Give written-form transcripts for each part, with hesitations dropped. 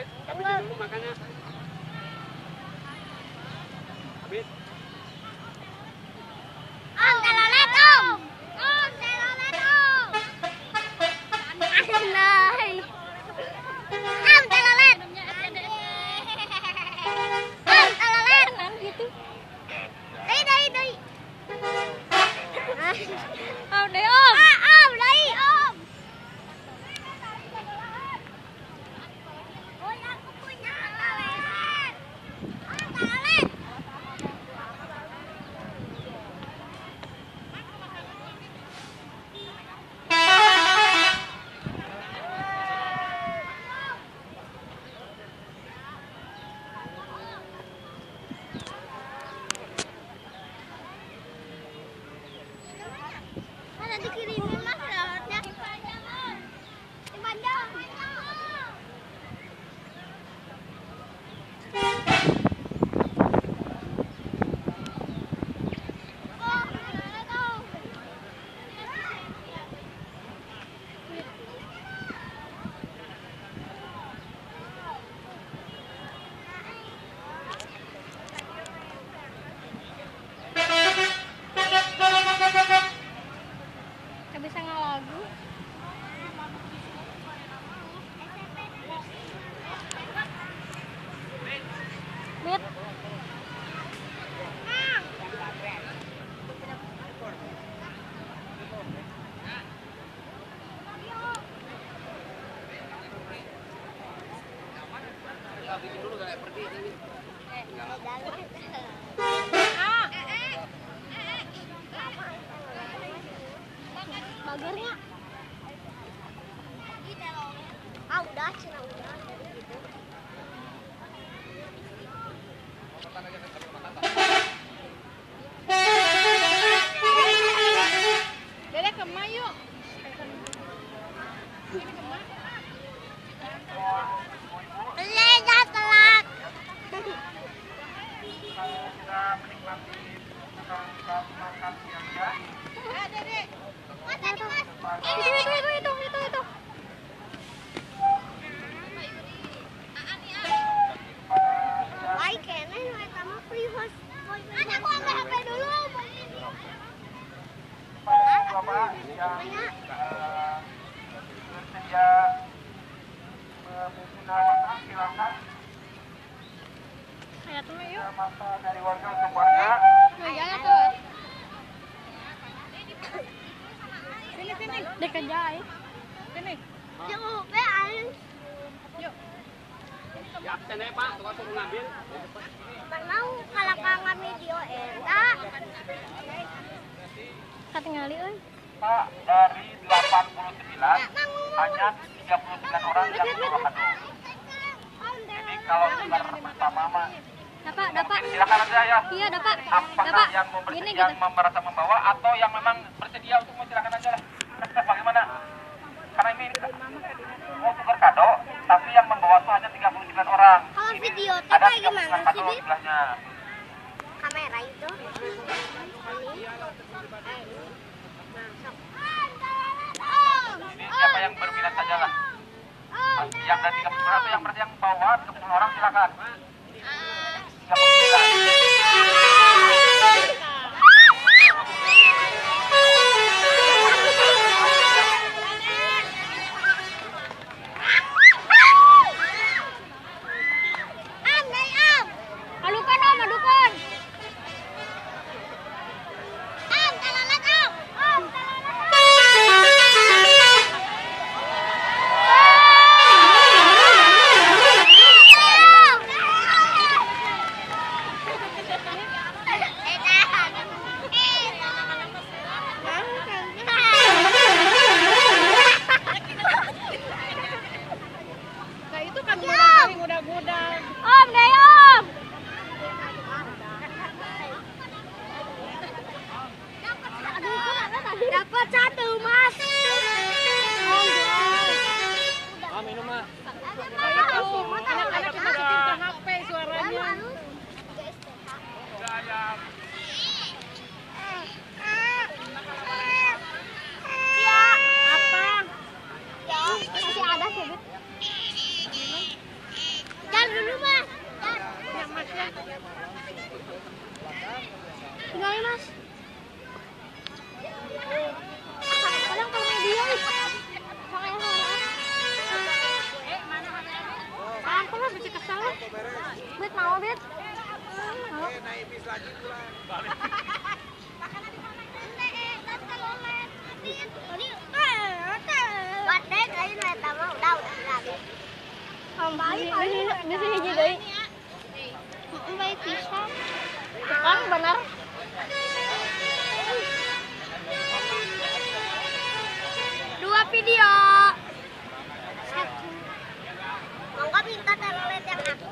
Bet, tapi dulu makannya. Abid. Om telolet om. Om telolet om. Anai. Om telolet. Om telolet. Nan gitu. Dai. Om dai om. Om dai om. Oh, aku punya telolet. Om telolet. Mana dikirimin mas lewatnya? Dipanjang. Gak bisa ngelagu. Mit. Bagernya. Udah, Cina udah gitu. Dede ke emak yuk. Ledah telat. Dede. Mas, tadi mas. Itu. Baik kene eta mah prihos. Ada aku ambil HP dulu. Bapak yang bersedia memimpin rawatan silakan. Ayo tuh yuk. Masa dari warga untuk warga. Jangan tuh. Sini. Dekat jai. Sini. Yuk, ayo. Yuk. Ya absen aja Pak, tukang suruh ngambil. Mau kalau kangen video entah. Katingali euy. Pak, dari 89 hanya 39 orang yang membawa kado. Jadi kalau tukar pertama mah Dapat. silakan aja ya. Iya, dapat. Apakah yang bersedia merasa membawa atau yang memang bersedia untuk silakan aja lah. Bagaimana? Karena ini mau tukar kado, tapi yang membawa tuh hanya 39 orang. Kalau video teh Ada kayak gimana 39 sih, kado Bi? sebelahnya. Kamera itu. Ini siapa yang berminat saja lah. Yang dari 39 atau yang berarti yang bawa 30 orang silakan. 39. Adukan. Telolet om. Nah itu kan muda-muda. Om, deh om. Dapat satu mas. Ah, minum mah. Itu anak-anak dimasukin ke HP suaranya. Apa? Masih ada sih, horas. Kadang kalau media pakai horas. Aku lah bisa kesal. Bet mau bet. Badai kain eta mah udah lagi. Di sini jadi. Baik pisang. Kang benar. Dua video. Satu. Mangga minta telolet yang aku.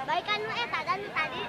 Baik kan eta dan tadi